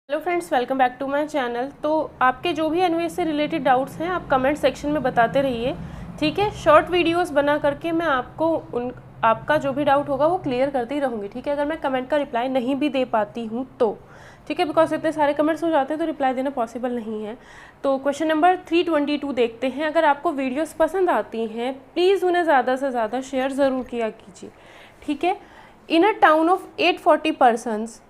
Hello friends, welcome back to my channel. तो आपके जो भी एनवीएस से रिलेटेड डाउट्स हैं आप कमेंट सेक्शन में बताते रहिए, ठीक है। शॉर्ट वीडियोस बना करके मैं आपको आपका जो भी डाउट होगा वो क्लियर करती रहूँगी, ठीक है। अगर मैं कमेंट का रिप्लाई नहीं भी दे पाती हूँ तो ठीक है, बिकॉज इतने सारे कमेंट्स हो जाते हैं तो रिप्लाई देना पॉसिबल नहीं है। तो क्वेश्चन नंबर 322 देखते हैं। अगर आपको वीडियोज़ पसंद आती हैं प्लीज़ उन्हें ज़्यादा से ज़्यादा शेयर ज़रूर किया कीजिए, ठीक है। In a town of 840 persons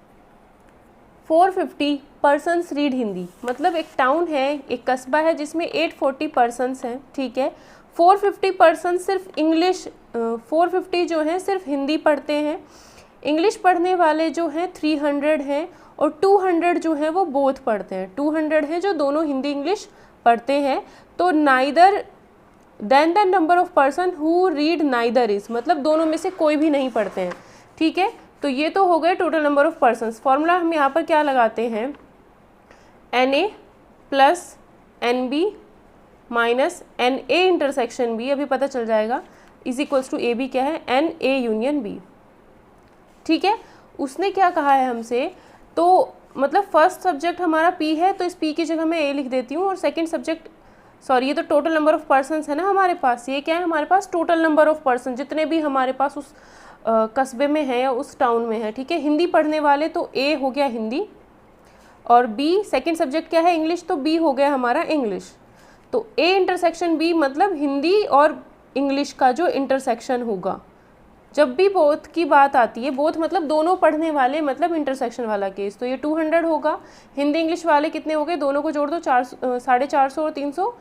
450 persons read Hindi, मतलब एक टाउन है, एक कस्बा है जिसमें 840 पर्सनस हैं, ठीक है। 450 पर्सन सिर्फ इंग्लिश 450 जो हैं सिर्फ हिंदी पढ़ते हैं। इंग्लिश पढ़ने वाले जो हैं 300 हैं और 200 जो हैं वो बोथ पढ़ते हैं। 200 हैं जो दोनों हिंदी इंग्लिश पढ़ते हैं। तो neither then the number of person who read neither is, मतलब दोनों में से कोई भी नहीं पढ़ते हैं, ठीक है। तो ये तो हो गए total number of persons. Formula हम यहाँ पर क्या लगाते हैं, NA plus NB minus NA intersection B, अभी पता चल जाएगा, इज इक्वल्स टू AB क्या है, NA यूनियन B, ठीक है। उसने क्या कहा है हमसे, तो मतलब फर्स्ट सब्जेक्ट हमारा P है तो इस P की जगह मैं A लिख देती हूँ, और सेकेंड सब्जेक्ट ये तो टोटल नंबर ऑफ पर्सन्स है ना हमारे पास, ये क्या है हमारे पास टोटल नंबर ऑफ पर्सन जितने भी हमारे पास उस कस्बे में है या उस टाउन में है, ठीक है। हिंदी पढ़ने वाले तो A हो गया हिंदी, और B सेकंड सब्जेक्ट क्या है इंग्लिश, तो B हो गया हमारा इंग्लिश। तो A इंटरसेक्शन B मतलब हिंदी और इंग्लिश का जो इंटरसेक्शन होगा। जब भी बोथ की बात आती है, बोथ मतलब दोनों पढ़ने वाले, मतलब इंटरसेक्शन वाला केस, तो ये 200 होगा। हिंदी इंग्लिश वाले कितने हो गए, दोनों को जोड़ दो, 450 और 300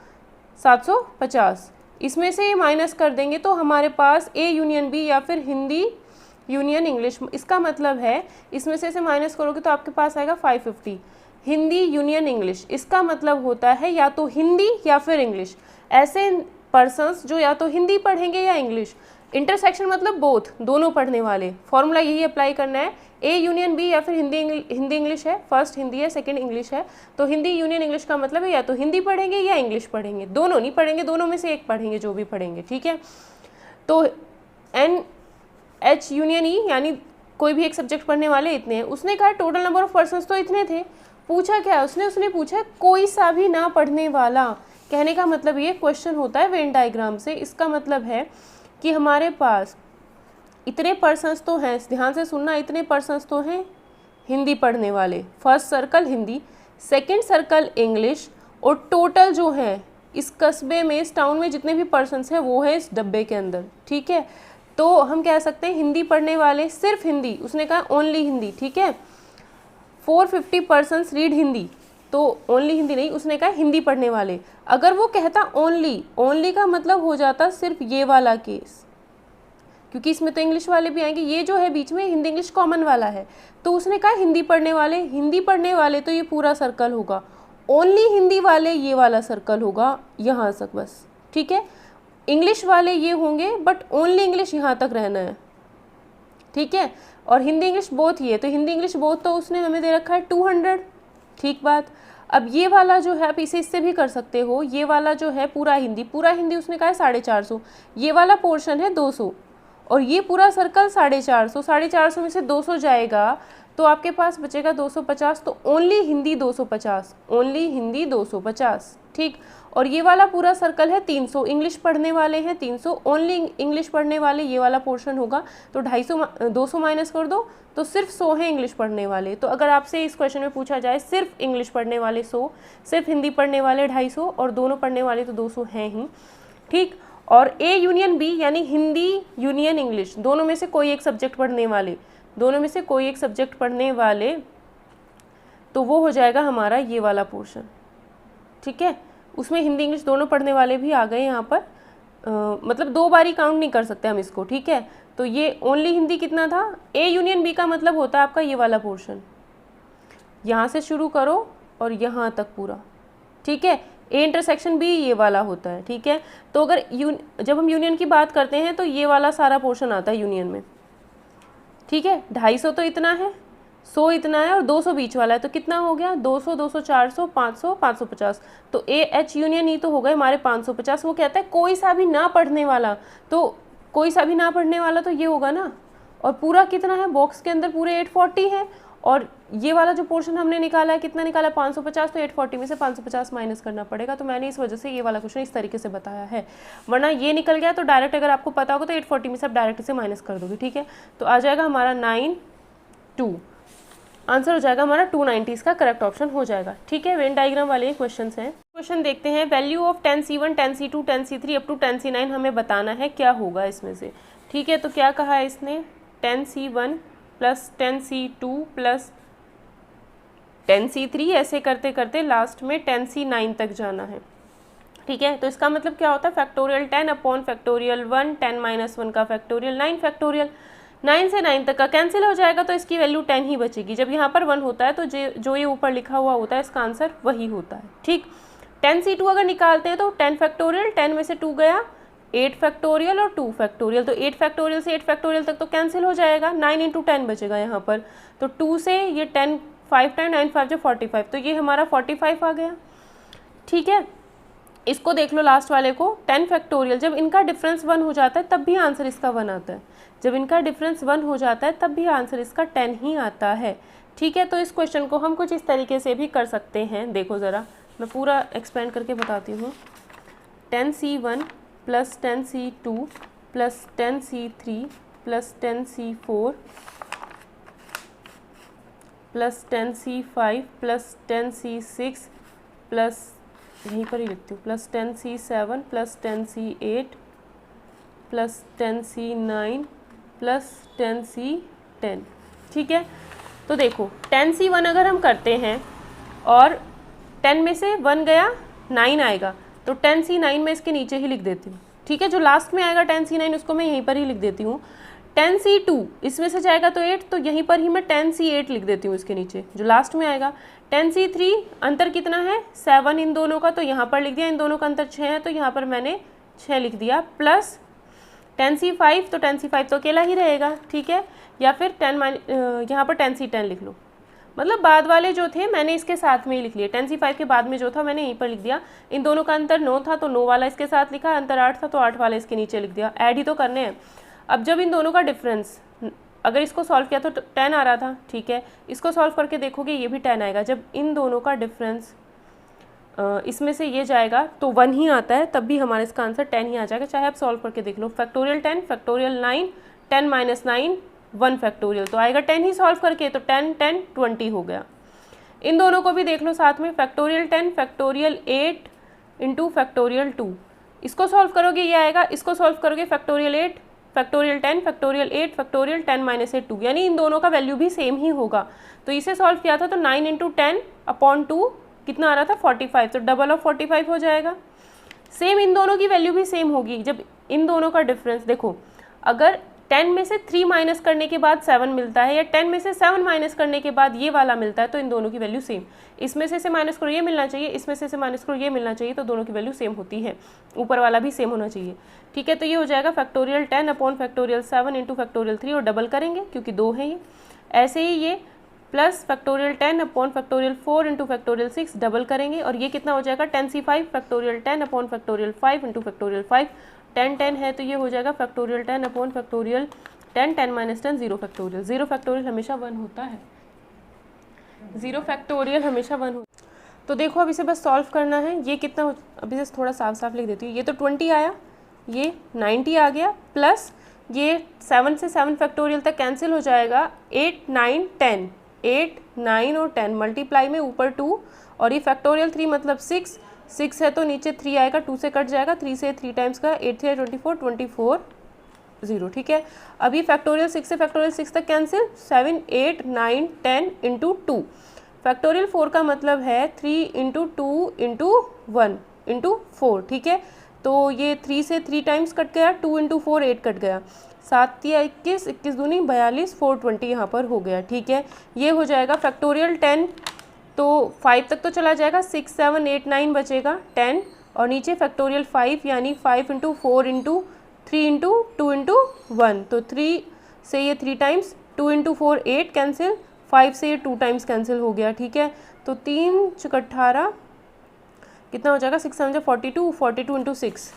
750। इसमें से माइनस कर देंगे तो हमारे पास A यूनियन B या फिर हिंदी यूनियन इंग्लिश, इसका मतलब है इसमें से माइनस करोगे तो आपके पास आएगा 550। हिंदी यूनियन इंग्लिश, इसका मतलब होता है या तो हिंदी या फिर इंग्लिश, ऐसे पर्सन्स जो या तो हिंदी पढ़ेंगे या इंग्लिश। इंटरसेक्शन मतलब बोथ, दोनों पढ़ने वाले। फॉर्मूला यही अप्लाई करना है, A यूनियन B या फिर हिंदी इंग्लिश है, फर्स्ट हिंदी है सेकंड इंग्लिश है, तो हिंदी यूनियन इंग्लिश का मतलब है या तो हिंदी पढ़ेंगे या इंग्लिश पढ़ेंगे, दोनों नहीं पढ़ेंगे, दोनों में से एक पढ़ेंगे जो भी पढ़ेंगे, ठीक है। तो NH यूनियन E यानी कोई भी एक सब्जेक्ट पढ़ने वाले इतने हैं। उसने कहा टोटल नंबर ऑफ पर्सन्स तो इतने थे, पूछा क्या उसने पूछा कोई सा भी ना पढ़ने वाला। कहने का मतलब ये क्वेश्चन होता है वेन डायग्राम से, इसका मतलब है कि हमारे पास इतने पर्सन्स तो हैं, ध्यान से सुनना, इतने पर्सन्स तो हैं हिंदी पढ़ने वाले, first circle Hindi, second circle English, और टोटल जो है इस कस्बे में, इस टाउन में जितने भी पर्सन्स हैं वो है इस डब्बे के अंदर, ठीक है। तो हम कह सकते हैं हिंदी पढ़ने वाले सिर्फ हिंदी, उसने कहा ओनली हिंदी, ठीक है। 450 पर्सन्स रीड हिंदी, तो ओनली हिंदी नहीं, उसने कहा हिंदी पढ़ने वाले। अगर वो कहता ओनली का मतलब हो जाता सिर्फ ये वाला केस, क्योंकि इसमें तो इंग्लिश वाले भी आएंगे, ये जो है बीच में हिंदी इंग्लिश कॉमन वाला है। तो उसने कहा हिंदी पढ़ने वाले तो ये पूरा सर्कल होगा, ओनली हिंदी वाले ये वाला सर्कल होगा यहाँ तक बस, ठीक है। इंग्लिश वाले ये होंगे बट ओनली इंग्लिश यहाँ तक रहना है, ठीक है। और हिंदी इंग्लिश बोथ ही है, तो हिंदी इंग्लिश बोथ तो उसने हमें दे रखा है 200, ठीक बात। अब ये वाला जो है आप इसे इससे भी कर सकते हो, ये वाला जो है पूरा हिंदी उसने कहा है 450, ये वाला पोर्शन है 200, और ये पूरा सर्कल 450, 450 में से 200 जाएगा तो आपके पास बचेगा 250, तो ओनली हिंदी 250, ठीक। और ये वाला पूरा सर्कल है 300, इंग्लिश पढ़ने वाले हैं 300, ओनली इंग्लिश पढ़ने वाले ये वाला पोर्शन होगा, तो 200 माइनस कर दो तो सिर्फ 100 है इंग्लिश पढ़ने वाले। तो अगर आपसे इस क्वेश्चन में पूछा जाए सिर्फ इंग्लिश पढ़ने वाले 100, सिर्फ हिंदी पढ़ने वाले 250, और दोनों पढ़ने वाले तो 200 हैं ही, ठीक। और A यूनियन B यानी हिंदी यूनियन इंग्लिश, दोनों में से कोई एक सब्जेक्ट पढ़ने वाले, तो वो हो जाएगा हमारा ये वाला पोर्शन, ठीक है। उसमें हिंदी इंग्लिश दोनों पढ़ने वाले भी आ गए यहाँ पर, मतलब 2 बारी काउंट नहीं कर सकते हम इसको, ठीक है। तो ये ओनली हिंदी कितना था, A यूनियन B का मतलब होता है आपका ये वाला पोर्शन, यहाँ से शुरू करो और यहाँ तक पूरा, ठीक है। A इंटरसेक्शन B ये वाला होता है, ठीक है। तो अगर जब हम यूनियन की बात करते हैं तो ये वाला सारा पोर्शन आता है यूनियन में, ठीक है। 250 तो इतना है, 100 इतना है, और 200 बीच वाला है, तो कितना हो गया 200, 200, 400, 500, 550, तो AH यूनियन E तो हो गए हमारे 550। वो कहता है कोई सा भी ना पढ़ने वाला, तो कोई सा भी ना पढ़ने वाला तो ये होगा ना, और पूरा कितना है बॉक्स के अंदर पूरे 840 है, और ये वाला जो पोर्शन हमने निकाला है, कितना निकाला है 550, तो 840 में से 550 माइनस करना पड़ेगा। तो मैंने इस वजह से ये वाला क्वेश्चन इस तरीके से बताया है, वरना ये निकल गया तो डायरेक्ट अगर आपको पता होगा तो 840 में से आप डायरेक्ट इसे माइनस कर दोगे। ठीक है, तो आ जाएगा हमारा 92, आंसर हो जाएगा हमारा 290, इसका करेक्ट ऑप्शन हो जाएगा। ठीक है, वेन डायग्राम वाले क्वेश्चन हैं। क्वेश्चन देखते हैं, value of 10C1 10C2 10C3 up to 10C9 हमें बताना है क्या होगा इसमें से। ठीक है, तो क्या कहा है इसने, 10C1 plus 10C2 plus 10C3 ऐसे करते करते लास्ट में 10C9 तक जाना है। ठीक है, तो इसका मतलब क्या होता है, फैक्टोरियल 10 अपॉन फैक्टोरियल 1, 10 माइनस 1 का फैक्टोरियल 9 फैक्टोरियल, 9 से 9 तक का कैंसिल हो जाएगा तो इसकी वैल्यू 10 ही बचेगी। जब यहाँ पर 1 होता है तो जो ये ऊपर लिखा हुआ होता है इसका आंसर वही होता है। ठीक, 10C2 अगर निकालते हैं तो 10 फैक्टोरियल, 10 में से 2 गया, 8 फैक्टोरियल और 2 फैक्टोरियल, तो 8 फैक्टोरियल से 8 फैक्टोरियल तक तो कैंसिल हो जाएगा, 9 इंटू 10 बचेगा यहाँ पर, तो 2 से ये 10 5 टाइम 9 5 जो 45, तो ये हमारा 45 आ गया। ठीक है, इसको देख लो लास्ट वाले को, 10 फैक्टोरियल, जब इनका डिफरेंस 1 हो जाता है तब भी आंसर इसका 1 आता है, जब इनका डिफरेंस 1 हो जाता है तब भी आंसर इसका 10 ही आता है। ठीक है, तो इस क्वेश्चन को हम कुछ इस तरीके से भी कर सकते हैं, देखो ज़रा मैं पूरा एक्सपेंड करके बताती हूँ। 10C1 plus 10C2 plus 10C3 plus 10C4 plus 10C5 plus 10C6 plus, यहीं पर ही लिखती हूँ, plus 10C7 plus 10C8 plus 10C9 plus 10C10। ठीक है, तो देखो 10C1 अगर हम करते हैं और 10 में से 1 गया 9 आएगा, तो 10C9 में इसके नीचे ही लिख देती हूँ। ठीक है, जो लास्ट में आएगा 10C9 उसको मैं यहीं पर ही लिख देती हूँ। 10C2 इसमें से जाएगा तो 8, तो यहीं पर ही मैं 10C8 लिख देती हूँ इसके नीचे जो लास्ट में आएगा। 10C3 अंतर कितना है 7 इन दोनों का, तो यहाँ पर लिख दिया, इन दोनों का अंतर 6 है तो यहाँ पर मैंने 6 लिख दिया, प्लस 10C5, तो 10C5 तो अकेला ही रहेगा। ठीक है, या फिर 10 यहाँ पर 10C10 लिख लो, मतलब बाद वाले जो थे मैंने इसके साथ में ही लिख लिए, 10C5 के बाद में जो था मैंने यहीं पर लिख दिया। इन दोनों का अंतर 9 था तो 9 वाला इसके साथ लिखा, अंतर 8 था तो 8 वाला इसके नीचे लिख दिया, ऐड ही तो करने हैं। अब जब इन दोनों का डिफरेंस, अगर इसको सॉल्व किया तो 10 आ रहा था, ठीक है, इसको सॉल्व करके देखोगे ये भी 10 आएगा। जब इन दोनों का डिफरेंस इसमें से ये जाएगा तो 1 ही आता है, तब भी हमारे इसका आंसर 10 ही आ जाएगा, चाहे आप सॉल्व करके देख लो। फैक्टोरियल 10 फैक्टोरियल 9, 10 माइनस 9 1 फैक्टोरियल, तो आएगा 10 ही सॉल्व करके, तो 10 10 20 हो गया। इन दोनों को भी देख लो साथ में, फैक्टोरियल 10 फैक्टोरियल 8 इंटू फैक्टोरियल 2, इसको सॉल्व करोगे ये आएगा, इसको सॉल्व करोगे factorial 8 factorial 10 factorial 8 factorial 10 minus 8 2, यानी इन दोनों का वैल्यू भी सेम ही होगा। तो इसे सॉल्व किया था तो 9 इंटू 10 अपॉन 2 कितना आ रहा था 45, तो डबल ऑफ 45 हो जाएगा। सेम इन दोनों की वैल्यू भी सेम होगी। जब इन दोनों का डिफरेंस देखो, अगर 10 में से 3 माइनस करने के बाद 7 मिलता है या 10 में से 7 माइनस करने के बाद ये वाला मिलता है तो इन दोनों की वैल्यू सेम, इसमें से माइनस करो ये मिलना चाहिए, इसमें से माइनस करो ये मिलना चाहिए, तो दोनों की वैल्यू सेम होती है, ऊपर वाला भी सेम होना चाहिए। ठीक है, तो ये हो जाएगा factorial 10 upon factorial 7 into factorial 3 और डबल करेंगे क्योंकि 2 है ये। ऐसे ही ये plus factorial 10 upon factorial 4 into factorial 6 double करेंगे और ये कितना हो जाएगा 10C5 factorial 10 upon factorial 5 into factorial 5, 10 10 है तो ये हो जाएगा factorial 10 upon factorial 10 10 minus 10 0 factorial. 0 factorial हमेशा 1 होता है, 0 फैक्टोरियल हमेशा 1 होता है। तो देखो अब इसे बस सॉल्व करना है। ये कितना हो, अभी से थोड़ा साफ साफ लिख देती हूँ, ये तो 20 आया, ये 90 आ गया, प्लस ये 7 से 7 फैक्टोरियल तक कैंसिल हो जाएगा, 8 9 10, 8 9 और 10 मल्टीप्लाई में ऊपर 2 और ये फैक्टोरियल 3 मतलब 6 6 है तो नीचे 3 आएगा, 2 से कट जाएगा, 3 से 3 टाइम्स का 8 3 24 24 0। ठीक है, अभी फैक्टोरियल 6 से फैक्टोरियल 6 तक कैंसिल, 7 8 9 10 इंटू 2, फैक्टोरियल 4 का मतलब है 3 इंटू 2 इंटू 1 इंटू 4। ठीक है, तो ये 3 से 3 टाइम्स कट गया, 2 इंटू 4 8 कट गया, 7 या 21 21 दूनी 42 420 यहाँ पर हो गया। ठीक है, ये हो जाएगा फैक्टोरियल 10 तो 5 तक तो चला जाएगा, 6 7 8 9 बचेगा 10 और नीचे फैक्टोरियल 5 यानी 5 इंटू 4 इंटू 3 इंटू 2 इंटू 1, तो 3 से ये 3 टाइम्स, 2 इंटू 4 8 कैंसिल, 5 से ये 2 टाइम्स कैंसिल हो गया। ठीक है, तो 3 6 18 कितना हो जाएगा, 6 7 42 42 इंटू 6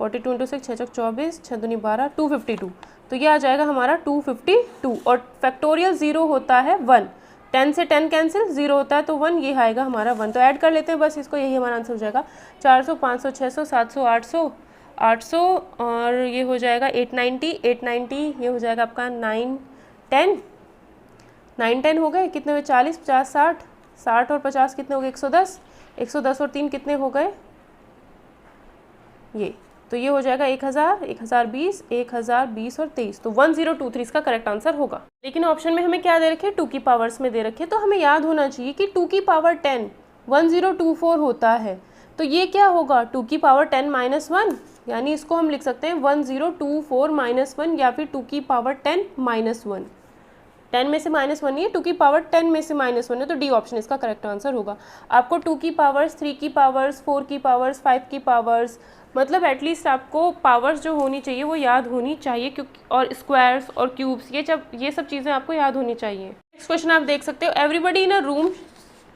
42 इंटू 6, 6 चौक 24, 6 दूनी 12, 252। तो ये आ जाएगा हमारा 252 और फैक्टोरियल 0 होता है 1, 10 से 10 कैंसिल, 0 होता है तो 1, ये आएगा हमारा 1। तो ऐड कर लेते हैं बस इसको, यही हमारा आंसर हो जाएगा 400, 500, 600, 700, 800, 800 और ये हो जाएगा 890, 890 ये हो जाएगा आपका 910, 910 हो गए, कितने हुए 40, 50, 60, 60 और 50 कितने हो गए 110, 110 और 3 कितने हो गए ये, तो ये हो जाएगा 1000, 1020, 1020 और 23, तो 1023 इसका करेक्ट आंसर होगा। लेकिन ऑप्शन में हमें क्या दे रखे, 2 की पावर्स में दे रखे, तो हमें याद होना चाहिए कि 2 की पावर 10 1024 होता है, तो ये क्या होगा 2 की पावर 10 माइनस 1, यानी इसको हम लिख सकते हैं 1024 माइनस 1 या फिर 2 की पावर 10 माइनस 1। 10 में से माइनस 1 नहीं है, 2 की पावर 10 में से माइनस 1 है, तो डी ऑप्शन इसका करेक्ट आंसर होगा। आपको 2 की पावर्स, 3 की पावर्स, 4 की पावर्स, 5 की पावर्स, मतलब एटलीस्ट आपको पावर्स जो होनी चाहिए वो याद होनी चाहिए, क्योंकि और स्क्वायर्स और क्यूब्स ये सब चीज़ें आपको याद होनी चाहिए। नेक्स्ट क्वेश्चन आप देख सकते हो, everybody in a room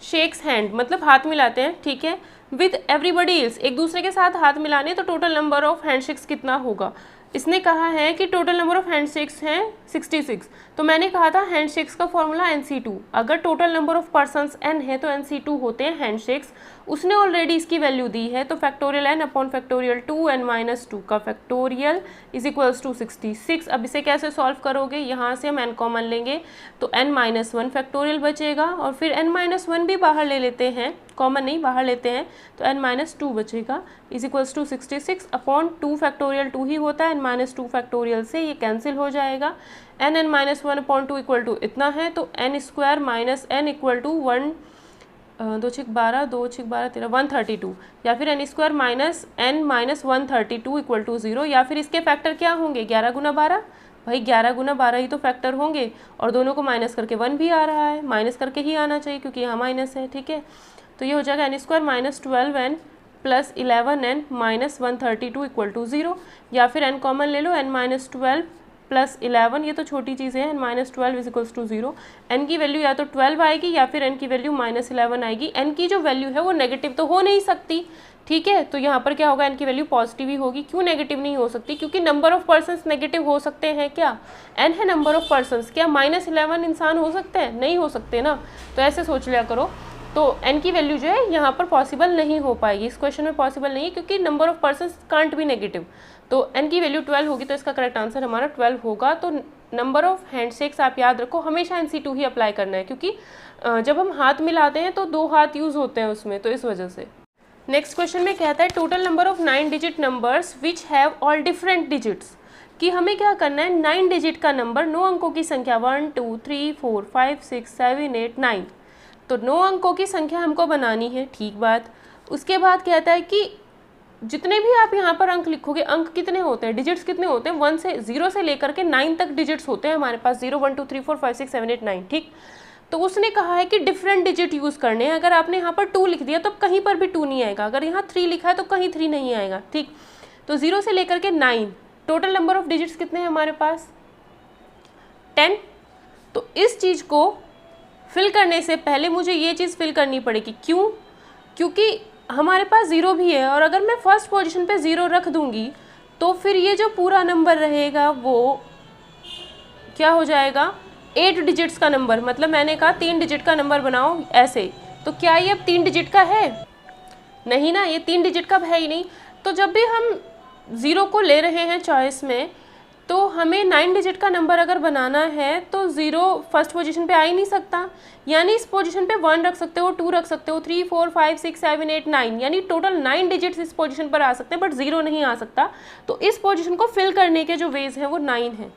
shakes hand, मतलब हाथ मिलाते हैं, ठीक है, विद एवरीबडी एल्स, एक दूसरे के साथ हाथ मिलाने, तो टोटल नंबर ऑफ हैंडशेक्स कितना होगा। इसने कहा है कि टोटल नंबर ऑफ हैंडशेक्स हैं 66, तो मैंने कहा था हैंडशेक्स का फॉर्मूला NC2, अगर total number of persons n है तो NC2 होते हैं हैंडशेक्स, उसने ऑलरेडी इसकी वैल्यू दी है, तो factorial n upon factorial 2n-2 का फैक्टोरियल इज इक्वल्स टू 66। अब इसे कैसे सॉल्व करोगे, यहाँ से हम n कॉमन लेंगे तो n-1 फैक्टोरियल बचेगा, और फिर n-1 भी बाहर ले लेते हैं, कॉमन नहीं बाहर लेते हैं, तो n-2 बचेगा is equals to 66 upon 2 factorial 2 ही होता है, n-2 फैक्टोरियल से ये कैंसिल हो जाएगा, n-1 अपॉन 2 इक्वल टू इतना है, तो n square minus n equal to 1 2 6 12 2 6 12 13 132, या फिर n square minus n minus 132 equal to 0, या फिर इसके फैक्टर क्या होंगे 11 गुना 12, भाई 11 गुना 12 ही तो फैक्टर होंगे, और दोनों को माइनस करके 1 भी आ रहा है, माइनस करके ही आना चाहिए क्योंकि यहाँ माइनस है, ठीक है। तो ये हो जाएगा n square minus 12n plus 11n minus 132 equal to 0, या फिर n कॉमन ले लो, n माइनस 12 प्लस 11, ये तो छोटी चीज़ है, n minus 12 is equals to 0, n की वैल्यू या तो 12 आएगी या फिर n की वैल्यू माइनस 11 आएगी, n की जो वैल्यू है वो नेगेटिव तो हो नहीं सकती, ठीक है, तो यहाँ पर क्या होगा n की वैल्यू पॉजिटिव ही होगी। क्यों नेगेटिव नहीं हो सकती, क्योंकि नंबर ऑफ पर्सन्स नेगेटिव हो सकते हैं क्या, n है नंबर ऑफ पर्सन्स, क्या -11 इंसान हो सकते हैं, नहीं हो सकते ना, तो ऐसे सोच लिया करो। तो n की वैल्यू जो है यहाँ पर पॉसिबल नहीं हो पाएगी, इस क्वेश्चन में पॉसिबल नहीं है, क्योंकि number of persons can't be negative, तो n की वैल्यू 12 होगी, तो इसका करेक्ट आंसर हमारा 12 होगा। तो नंबर ऑफ हैंडशेक्स आप याद रखो, हमेशा NC2 ही अप्लाई करना है, क्योंकि जब हम हाथ मिलाते हैं तो 2 हाथ यूज़ होते हैं उसमें, तो इस वजह से। नेक्स्ट क्वेश्चन में कहता है total number of 9 digit numbers which have all different digits, कि हमें क्या करना है 9 डिजिट का नंबर, 9 अंकों की संख्या 1 2 3 4 5 6 7 8 9, तो 9 अंकों की संख्या हमको बनानी है, ठीक बात। उसके बाद कहता है कि जितने भी आप यहाँ पर अंक लिखोगे, अंक कितने होते हैं, डिजिट्स कितने होते हैं, 1 से 0 से लेकर के 9 तक डिजिट्स होते हैं हमारे पास, 0 1 2 3 4 5 6 7 8 9, ठीक। तो उसने कहा है कि डिफरेंट डिजिट यूज़ करने हैं, अगर आपने यहाँ पर 2 लिख दिया तो कहीं पर भी 2 नहीं आएगा, अगर यहाँ 3 लिखा है तो कहीं 3 नहीं आएगा, ठीक। तो 0 से लेकर के 9 टोटल नंबर ऑफ डिजिट्स कितने हैं हमारे पास 10। तो इस चीज़ को फिल करने से पहले मुझे ये चीज़ फिल करनी पड़ेगी, क्यों, क्योंकि हमारे पास 0 भी है, और अगर मैं फर्स्ट पोजीशन पे 0 रख दूंगी तो फिर ये जो पूरा नंबर रहेगा वो क्या हो जाएगा 8 डिजिट्स का नंबर, मतलब मैंने कहा 3 डिजिट का नंबर बनाओ ऐसे, तो क्या ये अब 3 डिजिट का है, नहीं ना, ये 3 डिजिट का है ही नहीं। तो जब भी हम 0 को ले रहे हैं चॉइस में, तो हमें 9 डिजिट का नंबर अगर बनाना है तो 0 फर्स्ट पोजीशन पे आ ही नहीं सकता, यानी इस पोजीशन पे 1 रख सकते हो, 2 रख सकते हो, 3 4 5 6 7 8 9, यानी टोटल 9 डिजिट्स इस पोजीशन पर आ सकते हैं, बट 0 नहीं आ सकता। तो इस पोजीशन को फिल करने के जो वेज हैं वो 9 हैं,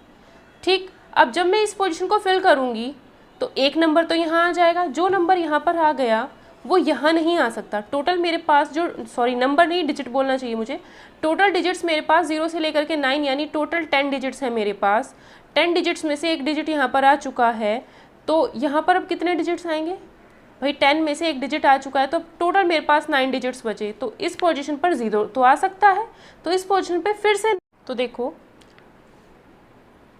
ठीक। अब जब मैं इस पोजीशन को फिल करूँगी तो एक नंबर तो यहाँ आ जाएगा, जो नंबर यहाँ पर आ गया वो यहाँ नहीं आ सकता। टोटल मेरे पास जो, सॉरी नंबर नहीं डिजिट बोलना चाहिए मुझे, टोटल डिजिट्स मेरे पास 0 से लेकर के 9, यानी टोटल 10 डिजिट्स है मेरे पास। 10 डिजिट्स में से एक डिजिट यहाँ पर आ चुका है, तो यहाँ पर अब कितने डिजिट्स आएंगे भाई, 10 में से एक डिजिट आ चुका है, तो टोटल मेरे पास 9 डिजिट्स बचे। तो इस पोजीशन पर 0 तो आ सकता है, तो इस पोजीशन पर फिर से, तो देखो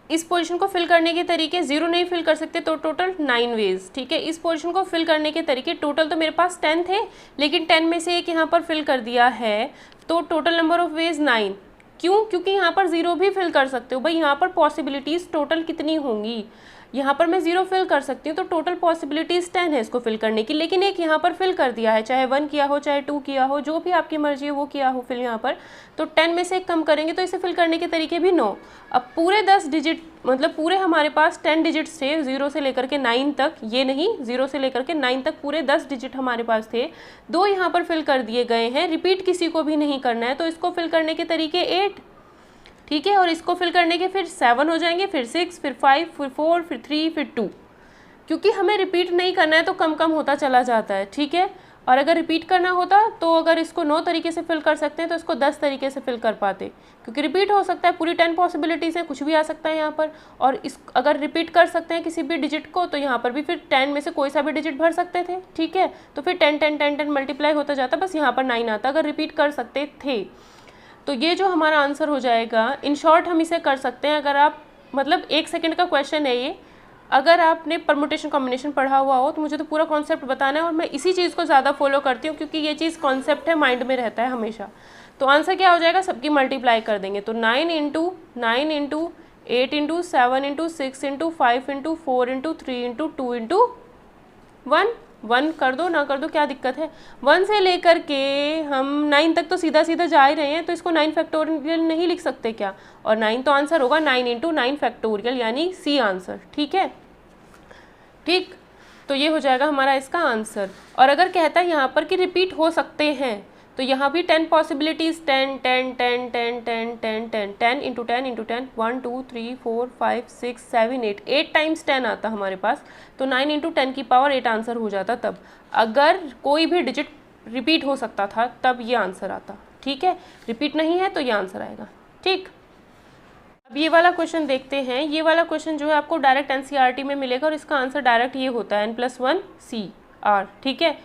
इस पोजीशन को फिल करने के तरीके 0 नहीं फिल कर सकते, तो टोटल 9 वेज, ठीक है। इस पोजीशन को फिल करने के तरीके टोटल तो मेरे पास 10 थे, लेकिन 10 में से एक यहाँ पर फिल कर दिया है, तो टोटल नंबर ऑफ वेज 9, क्यों? क्योंकि यहाँ पर 0 भी फिल कर सकते हो भाई, यहाँ पर पॉसिबिलिटीज़ टोटल कितनी होंगी, यहाँ पर मैं 0 फिल कर सकती हूँ, तो टोटल पॉसिबिलिटीज़ 10 है इसको फिल करने की, लेकिन एक यहाँ पर फिल कर दिया है, चाहे 1 किया हो चाहे 2 किया हो, जो भी आपकी मर्जी है वो किया हो फिल यहाँ पर, तो 10 में से एक कम करेंगे तो इसे फिल करने के तरीके भी 9। अब पूरे 10 डिजिट मतलब पूरे हमारे पास 10 डिजिट्स थे 0 से लेकर के 9 तक, ये नहीं 0 से लेकर के 9 तक पूरे 10 डिजिट हमारे पास थे, 2 यहाँ पर फिल कर दिए गए हैं, रिपीट किसी को भी नहीं करना है, तो इसको फिल करने के तरीके 8, ठीक है, और इसको फिल करने के फिर 7 हो जाएंगे, फिर 6, फिर 5, फिर 4, फिर 3, फिर 2, क्योंकि हमें रिपीट नहीं करना है तो कम कम होता चला जाता है, ठीक है। और अगर रिपीट करना होता तो अगर इसको 9 तरीके से फिल कर सकते हैं तो इसको 10 तरीके से फिल कर पाते, क्योंकि रिपीट हो सकता है, पूरी 10 पॉसिबिलिटीज़ है, कुछ भी आ सकता है यहाँ पर। और इस अगर रिपीट कर सकते हैं किसी भी डिजिट को तो यहाँ पर भी फिर 10 में से कोई सा भी डिजिट भर सकते थे, ठीक है, तो फिर 10 10 10 10 मल्टीप्लाई होता जाता, बस यहाँ पर 9 आता अगर रिपीट कर सकते थे। तो ये जो हमारा आंसर हो जाएगा, इन शॉर्ट हम इसे कर सकते हैं, अगर आप मतलब 1 सेकंड का क्वेश्चन है ये, अगर आपने परमुटेशन कॉम्बिनेशन पढ़ा हुआ हो तो मुझे तो पूरा कॉन्सेप्ट बताना है, और मैं इसी चीज़ को ज़्यादा फॉलो करती हूँ क्योंकि ये चीज़ कॉन्सेप्ट है, माइंड में रहता है हमेशा। तो आंसर क्या हो जाएगा, सबकी मल्टीप्लाई कर देंगे, तो 9 into 9 into 8 into 7 into 6 into 5 into 4 into 3 into 2 into 1 कर दो ना कर दो क्या दिक्कत है। 1 से लेकर के हम 9 तक तो सीधा सीधा जा ही रहे हैं, तो इसको 9 फैक्टोरियल नहीं लिख सकते क्या, और 9 तो आंसर होगा 9 इंटू 9 फैक्टोरियल, यानी सी आंसर, ठीक है, ठीक। तो ये हो जाएगा हमारा इसका आंसर। और अगर कहता है यहाँ पर कि रिपीट हो सकते हैं, तो यहाँ भी 10 पॉसिबिलिटीज़, 10 10 10 10 10 10 10 10 इंटू 10 इंटू 10 1 2 3 4 5 6 7 8 टाइम्स 10 आता हमारे पास, तो 9 इंटू 10 की पावर 8 आंसर हो जाता। तब अगर कोई भी डिजिट रिपीट हो सकता था तब ये आंसर आता, ठीक है, रिपीट नहीं है तो ये आंसर आएगा, ठीक। अब ये वाला क्वेश्चन देखते हैं। ये वाला क्वेश्चन जो है आपको डायरेक्ट एनसीईआरटी में मिलेगा और इसका आंसर डायरेक्ट ये होता है n+1 CR, ठीक है।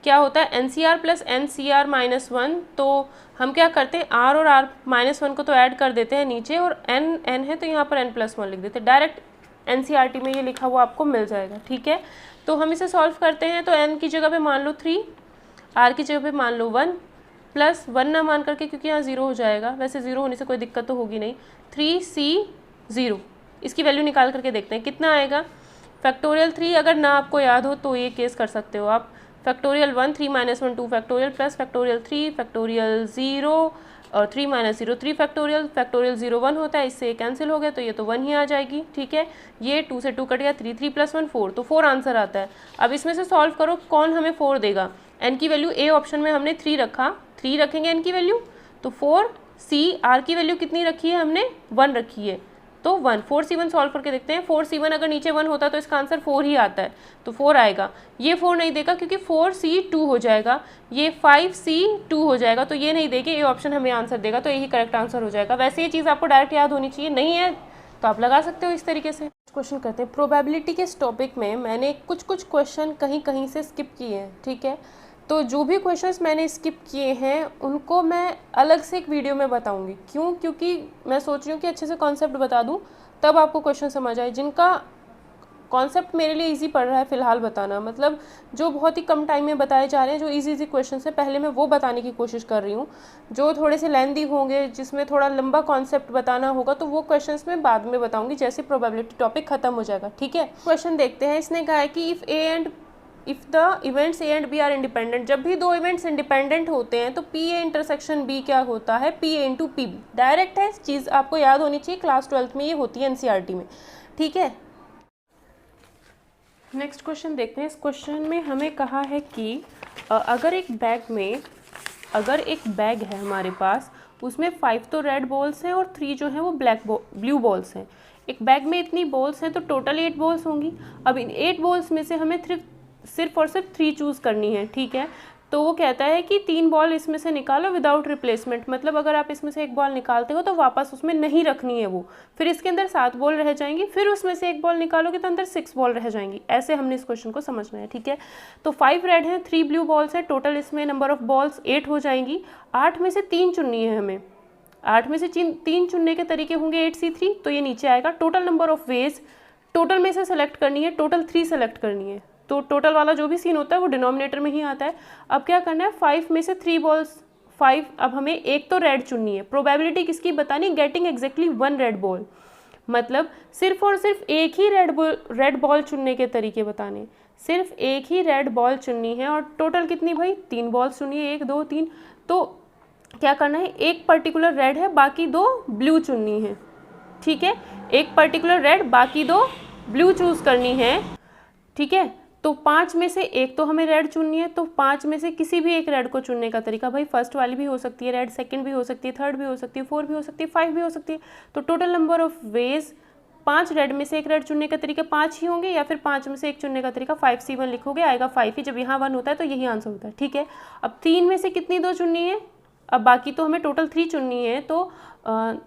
क्या होता है NCR प्लस NCR माइनस 1, तो हम क्या करते हैं R और R माइनस 1 को तो ऐड कर देते हैं नीचे, और N है तो यहाँ पर n+1 लिख देते हैं, डायरेक्ट NCERT में ये लिखा हुआ आपको मिल जाएगा, ठीक है। तो हम इसे सॉल्व करते हैं, तो N की जगह पे मान लो 3, R की जगह पे मान लो 1, प्लस 1 ना मान करके क्योंकि यहाँ 0 हो जाएगा, वैसे 0 होने से कोई दिक्कत तो होगी नहीं, 3C0, इसकी वैल्यू निकाल करके देखते हैं कितना आएगा। फैक्टोरियल 3 अगर ना आपको याद हो तो ये केस कर सकते हो आप, factorial 1 3 - 1 2 factorial, plus factorial 3 factorial 0 और 3 - 0 3 फैक्टोरियल, फैक्टोरियल 0 1 होता है, इससे कैंसिल हो गया तो ये तो 1 ही आ जाएगी, ठीक है। ये 2 से 2 कट गया, 3 3 + 1 4, तो 4 आंसर आता है। अब इसमें से सॉल्व करो कौन हमें 4 देगा। n की वैल्यू ए ऑप्शन में हमने 3 रखा, 3 रखेंगे n की वैल्यू, तो 4 C R की वैल्यू कितनी रखी है हमने 1 रखी है, तो 1 4C1 सॉल्व करके देखते हैं। 4C1 अगर नीचे 1 होता तो इसका आंसर 4 ही आता है, तो 4 आएगा। ये 4 नहीं देगा क्योंकि 4C2 हो जाएगा, ये 5C2 हो जाएगा, तो ये नहीं देगा, ये ऑप्शन हमें आंसर देगा, तो यही करेक्ट आंसर हो जाएगा। वैसे ये चीज़ आपको डायरेक्ट याद होनी चाहिए, नहीं है तो आप लगा सकते हो इस तरीके से। क्वेश्चन करते हैं प्रोबेबिलिटी के इस टॉपिक में मैंने कुछ क्वेश्चन कहीं से स्किप किए हैं, ठीक है। तो जो भी क्वेश्चंस मैंने स्किप किए हैं उनको मैं अलग से एक वीडियो में बताऊंगी। क्यों? क्योंकि मैं सोच रही हूँ कि अच्छे से कॉन्सेप्ट बता दूँ तब आपको क्वेश्चन समझ आए। जिनका कॉन्सेप्ट मेरे लिए इजी पड़ रहा है फ़िलहाल बताना, मतलब जो बहुत ही कम टाइम में बताए जा रहे हैं, जो इजी क्वेश्चन है पहले मैं वो बताने की कोशिश कर रही हूँ। जो थोड़े से लेंदी होंगे, जिसमें थोड़ा लंबा कॉन्सेप्ट बताना होगा, तो वो क्वेश्चंस मैं बाद में बताऊँगी जैसे प्रोबेबिलिटी टॉपिक खत्म हो जाएगा, ठीक है। क्वेश्चन देखते हैं। इसने कहा है कि if the events A and B are independent, जब भी दो इवेंट्स इंडिपेंडेंट होते हैं तो पी ए इंटरसेक्शन बी क्या होता है, P A into P B. Direct है, चीज़ आपको याद होनी चाहिए, क्लास 12th में ये होती है एनसीईआरटी में, ठीक है। नेक्स्ट क्वेश्चन देखते हैं। इस क्वेश्चन में हमें कहा है कि अगर एक बैग है हमारे पास, उसमें 5 तो रेड बॉल्स हैं और 3 जो हैं वो ब्लू बॉल्स हैं। एक बैग में इतनी बॉल्स हैं तो टोटल 8 बॉल्स होंगी। अब इन 8 बॉल्स में से हमें सिर्फ और सिर्फ 3 चूज़ करनी है, ठीक है। तो वो कहता है कि 3 बॉल इसमें से निकालो विदाउट रिप्लेसमेंट, मतलब अगर आप इसमें से एक बॉल निकालते हो तो वापस उसमें नहीं रखनी है वो, फिर इसके अंदर 7 बॉल रह जाएंगी, फिर उसमें से एक बॉल निकालोगे तो अंदर 6 बॉल रह जाएंगी। ऐसे हमने इस क्वेश्चन को समझना है, ठीक है। तो 5 रेड हैं, 3 ब्लू बॉल्स हैं, टोटल इसमें नंबर ऑफ बॉल्स 8 हो जाएंगी। 8 में से 3 चुननी है हमें, 8 में से 3 चुनने के तरीके होंगे 8C3, तो ये नीचे आएगा। Total number of veg, total में से सेलेक्ट करनी है, टोटल 3 सेलेक्ट करनी है, तो टोटल वाला जो भी सीन होता है वो डिनोमिनेटर में ही आता है। अब क्या करना है, 5 में से 3 5, अब हमें एक तो रेड चुननी है। प्रोबेबिलिटी किसकी बतानी, गेटिंग एग्जैक्टली 1 रेड बॉल, मतलब सिर्फ और सिर्फ एक ही रेड बॉल चुनने के तरीके बताने, सिर्फ एक ही रेड बॉल चुननी है। और टोटल कितनी भाई, 3 बॉल्स चुनिए, 1 2 3। तो क्या करना है, एक पर्टिकुलर रेड है, बाकी 2 ब्लू चुननी है, ठीक है। एक पर्टिकुलर रेड, बाकी 2 ब्लू चूज करनी है, ठीक है। तो 5 में से एक तो हमें रेड चुननी है, तो 5 में से किसी भी एक रेड को चुनने का तरीका, भाई फर्स्ट वाली भी हो सकती है रेड, सेकंड भी हो सकती है, थर्ड भी हो सकती है, 4 भी हो सकती है, 5 भी हो सकती है। तो total number of veg 5 red में से एक रेड चुनने का तरीका 5 ही होंगे, या फिर 5 में से एक चुनने का तरीका 5C1 लिखोगे, आएगा 5 ही। जब यहाँ 1 होता है तो यही आंसर होता है, ठीक है। अब 3 में से कितनी 2 चुननी है, अब बाकी तो हमें टोटल 3 चुननी है, तो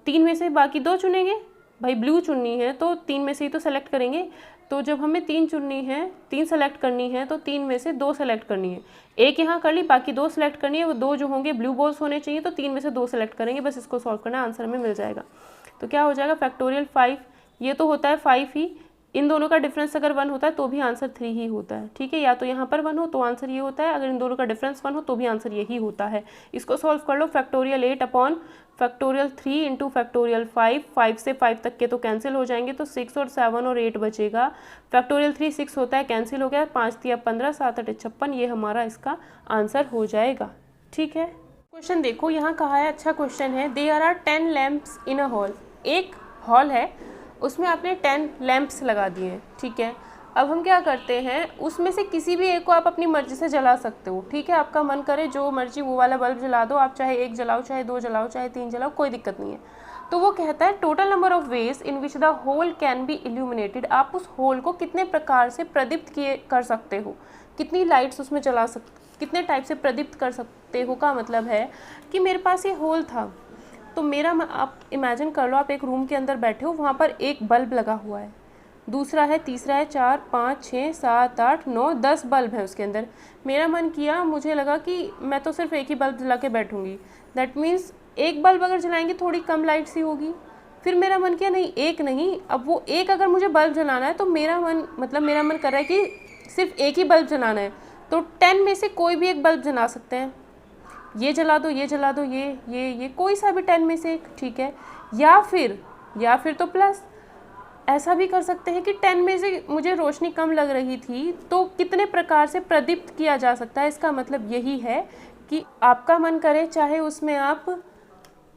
3 में से बाकी 2 चुनेंगे, भाई ब्लू चुननी है तो 3 में से ही तो सेलेक्ट करेंगे। तो जब हमें 3 चुननी है, 3 सेलेक्ट करनी है, तो 3 में से 2 सेलेक्ट करनी है, एक यहाँ कर ली, बाकी 2 सेलेक्ट करनी है, वो 2 जो होंगे ब्लू बॉल्स होने चाहिए, तो 3 में से 2 सेलेक्ट करेंगे, बस इसको सॉल्व करना, आंसर हमें मिल जाएगा। तो क्या हो जाएगा, फैक्टोरियल 5, ये तो होता है 5 ही, इन दोनों का डिफरेंस अगर 1 होता है तो भी आंसर 3 ही होता है, ठीक है। या तो यहाँ पर 1 हो तो आंसर ये होता है, अगर इन दोनों का डिफरेंस 1 हो तो भी आंसर यही होता है। इसको सॉल्व कर लो, factorial 8 upon factorial 3 into factorial 5, 5 से 5 तक के तो कैंसिल हो जाएंगे, तो 6 और 7 और 8 बचेगा। फैक्टोरियल 3 6 होता है, कैंसिल हो गया, 5 3 15, 7 8 56, ये हमारा इसका आंसर हो जाएगा, ठीक है। क्वेश्चन देखो, यहाँ कहा है, अच्छा क्वेश्चन है, there are 10 lamps in a hall, एक हॉल है उसमें आपने 10 लैंप्स लगा दिए हैं, ठीक है। अब हम क्या करते हैं, उसमें से किसी भी एक को आप अपनी मर्जी से जला सकते हो, ठीक है। आपका मन करे जो मर्जी वो वाला बल्ब जला दो, आप चाहे 1 जलाओ, चाहे 2 जलाओ, चाहे 3 जलाओ, कोई दिक्कत नहीं है। तो वो कहता है total number of ways in which the hall can be illuminated, आप उस होल को कितने प्रकार से प्रदीप्त कर सकते हो, कितनी लाइट्स उसमें जला सकते, कितने टाइप से प्रदीप्त कर सकते हो। का मतलब है कि मेरे पास ये होल था, तो मेरा, आप इमेजिन कर लो, आप एक रूम के अंदर बैठे हो, वहाँ पर एक बल्ब लगा हुआ है, दूसरा है, तीसरा है, 4 5 6 7 8 9 10 बल्ब है उसके अंदर। मेरा मन किया, मुझे लगा कि मैं तो सिर्फ एक ही बल्ब जला के बैठूंगी, दैट मीन्स एक बल्ब अगर जलाएंगे थोड़ी कम लाइट सी होगी। फिर मेरा मन किया नहीं, एक नहीं, अब वो एक अगर मुझे बल्ब जलाना है तो मेरा मन कर रहा है कि सिर्फ एक ही बल्ब जलाना है, तो 10 में से कोई भी एक बल्ब जला सकते हैं, ये जला दो, ये जला दो, ये कोई सा भी 10 में से एक, ठीक है। या फिर तो प्लस ऐसा भी कर सकते हैं कि 10 में से मुझे रोशनी कम लग रही थी, तो कितने प्रकार से प्रदीप्त किया जा सकता है। इसका मतलब यही है कि आपका मन करे, चाहे उसमें आप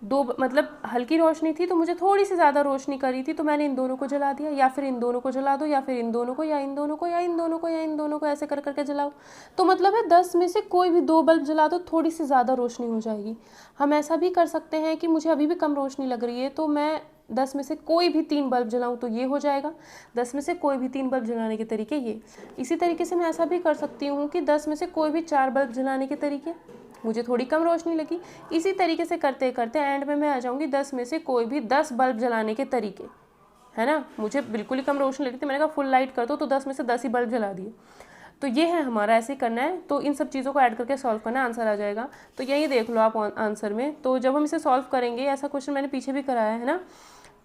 मतलब हल्की रोशनी थी तो मुझे थोड़ी सी ज़्यादा रोशनी करी थी, तो मैंने इन दोनों को जला दिया, या फिर इन दोनों को जला दो, या फिर इन दोनों को, या इन दोनों को, या इन दोनों को, या इन दोनों को, ऐसे कर करके जलाओ। तो मतलब है 10 में से कोई भी 2 बल्ब जला दो, थोड़ी सी ज़्यादा रोशनी हो जाएगी। हम ऐसा भी कर सकते हैं कि मुझे अभी भी कम रोशनी लग रही है, तो मैं 10 में से कोई भी 3 बल्ब जलाऊं, तो ये हो जाएगा। 10 में से कोई भी 3 बल्ब जलाने के तरीके ये। इसी तरीके से मैं ऐसा भी कर सकती हूँ कि 10 में से कोई भी 4 बल्ब जलाने के तरीके, मुझे थोड़ी कम रोशनी लगी। इसी तरीके से करते करते एंड में मैं आ जाऊँगी 10 में से कोई भी 10 बल्ब जलाने के तरीके, है ना। मुझे बिल्कुल ही कम रोशनी लगी थी, मैंने कहा फुल लाइट कर दो, तो 10 में से 10 ही बल्ब जला दिए। तो ये है हमारा, ऐसे करना है। तो इन सब चीज़ों को ऐड करके सॉल्व करना, आंसर आ जाएगा। तो यही देख लो आप आंसर में। तो जब हम इसे सॉल्व करेंगे, ऐसा क्वेश्चन मैंने पीछे भी कराया है ना,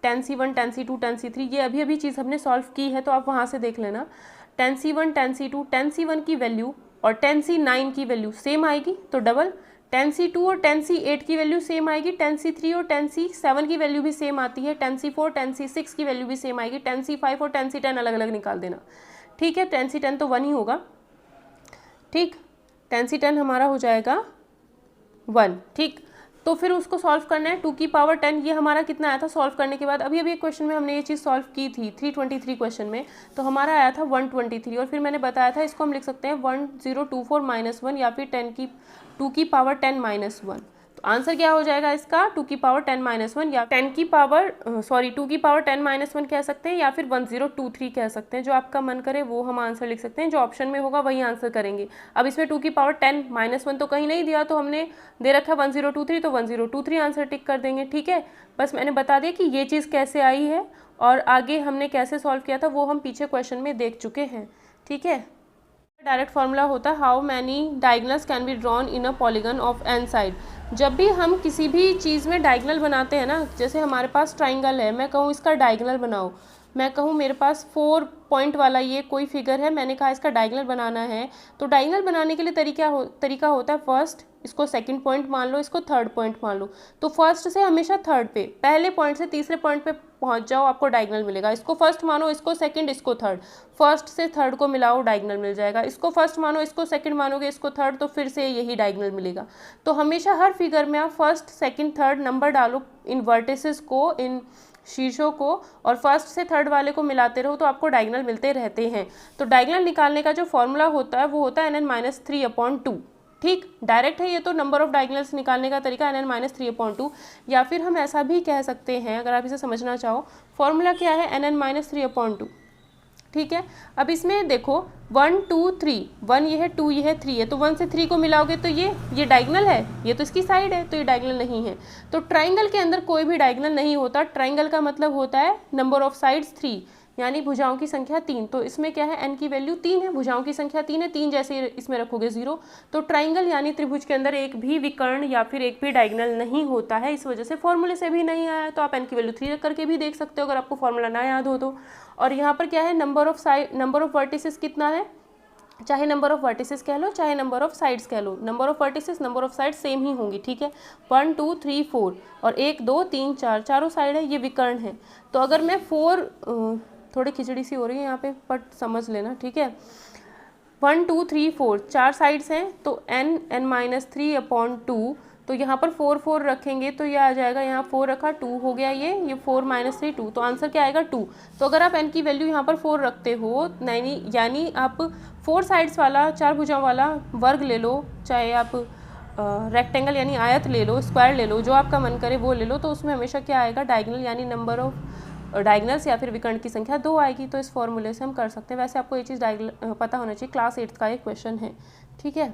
10C1 10C2 10C3, ये अभी चीज़ हमने सॉल्व की है, तो आप वहाँ से देख लेना। 10C1 10C2, 10C1 की वैल्यू और 10C9 की वैल्यू सेम आएगी, तो डबल। 10C2 और 10C8 की वैल्यू सेम आएगी, 10C3 और 10C7 की वैल्यू भी सेम आती है, 10C4 10C6 की वैल्यू भी सेम आएगी, 10C5 और 10C10 अलग अलग निकाल देना, ठीक है। 10C10 तो 1 ही होगा, ठीक। 10C10 हमारा हो जाएगा 1, ठीक। तो फिर उसको सॉल्व करना है, 2 की पावर 10, ये हमारा कितना आया था सॉल्व करने के बाद। अभी एक क्वेश्चन में हमने ये चीज़ सॉल्व की थी 323 क्वेश्चन में, तो हमारा आया था 123, और फिर मैंने बताया था इसको हम लिख सकते हैं 1024 -1, या फिर 2 की पावर 10 -1। तो आंसर क्या हो जाएगा इसका, 2 की पावर 10 -1, या 2 की पावर 10 -1 कह सकते हैं, या फिर 1023 कह सकते हैं। जो आपका मन करे वो हम आंसर लिख सकते हैं, जो ऑप्शन में होगा वही आंसर करेंगे। अब इसमें 2 की पावर 10 -1 तो कहीं नहीं दिया, तो हमने दे रखा 1023, तो 1023 आंसर टिक कर देंगे, ठीक है। बस मैंने बता दिया कि ये चीज़ कैसे आई है, और आगे हमने कैसे सॉल्व किया था वो हम पीछे क्वेश्चन में देख चुके हैं, ठीक है। डायरेक्ट फार्मूला होता है how many diagonals can be drawn in a polygon of n side. जब भी हम किसी भी चीज़ में डायगनल बनाते हैं ना, जैसे हमारे पास ट्राइंगल है, मैं कहूँ इसका डायगनल बनाओ, मैं कहूँ मेरे पास 4 पॉइंट वाला ये कोई फिगर है, मैंने कहा इसका डायगोनल बनाना है, तो डायगोनल बनाने के लिए तरीका होता है फर्स्ट इसको सेकंड पॉइंट मान लो, इसको थर्ड पॉइंट मान लो। तो फर्स्ट से हमेशा थर्ड पे, पहले पॉइंट से तीसरे पॉइंट पे पहुंच जाओ, आपको डायगोनल मिलेगा। इसको फर्स्ट मानो, इसको सेकंड, इसको थर्ड, फर्स्ट से थर्ड को मिलाओ, डायगोनल मिल जाएगा। इसको फर्स्ट मानो, इसको सेकंड मानोगे, इसको थर्ड, तो फिर से यही डायगोनल मिलेगा। तो हमेशा हर फिगर में आप फर्स्ट सेकंड थर्ड नंबर डालो इन वर्टिसेस को, इन शीर्षों को, और फर्स्ट से थर्ड वाले को मिलाते रहो तो आपको डायगोनल मिलते रहते हैं। तो डायगोनल निकालने का जो फॉर्मूला होता है वो होता है nn-3/2। ठीक, डायरेक्ट है ये तो नंबर ऑफ डायगोनल्स निकालने का तरीका nn-3/2, या फिर हम ऐसा भी कह सकते हैं अगर आप इसे समझना चाहो, फॉर्मूला क्या है nn-3/2। ठीक है, अब इसमें देखो 1 2 3, 1 ये है, 2 ये है, 3 है, तो 1 से 3 को मिलाओगे तो ये डायगोनल है, ये तो इसकी साइड है, तो ये डायगोनल नहीं है। तो ट्राइंगल के अंदर कोई भी डायगोनल नहीं होता। ट्राइंगल का मतलब होता है नंबर ऑफ साइड्स 3, यानी भुजाओं की संख्या 3। तो इसमें क्या है, n की वैल्यू 3 है, भुजाओं की संख्या 3 है, 3 जैसे इसमें रखोगे 0। तो ट्राइंगल यानी त्रिभुज के अंदर एक भी विकर्ण या फिर एक भी डायगोनल नहीं होता है। इस वजह से फॉर्मूले से भी नहीं आया, तो आप n की वैल्यू 3 रख करके भी देख सकते हो अगर आपको फॉर्मूला ना याद हो तो। और यहाँ पर क्या है, नंबर ऑफ वर्टिसेस कितना है, चाहे नंबर ऑफ वर्टिसेस कह लो चाहे नंबर ऑफ साइड्स कह लो, number of vertices number of sides same ही होंगी। ठीक है, 1 2 3 4 और 1 2 3 4 चारों साइड है, ये विकर्ण है। तो अगर मैं 4 थोड़ी खिचड़ी सी हो रही है यहाँ पे, बट समझ लेना। ठीक है, 1 2 3 4 चार साइड्स हैं, तो n-3/2, तो यहाँ पर 4 4 रखेंगे तो ये आ जाएगा, यहाँ 4 रखा 2 हो गया, ये 4 - 3 2, तो आंसर क्या आएगा 2। तो अगर आप n की वैल्यू यहाँ पर 4 रखते हो, यानी आप 4 साइड्स वाला, 4 भुजाओं वाला वर्ग ले लो, चाहे आप रेक्टेंगल यानी आयत ले लो, स्क्वायर ले लो, जो आपका मन करे वो ले लो, तो उसमें हमेशा क्या आएगा, डायगोनल यानी नंबर ऑफ डायगोनल्स या फिर विकर्ण की संख्या 2 आएगी। तो इस फॉर्मूले से हम कर सकते हैं। वैसे आपको ये चीज़ पता होना चाहिए, क्लास 8 का एक क्वेश्चन है। ठीक है।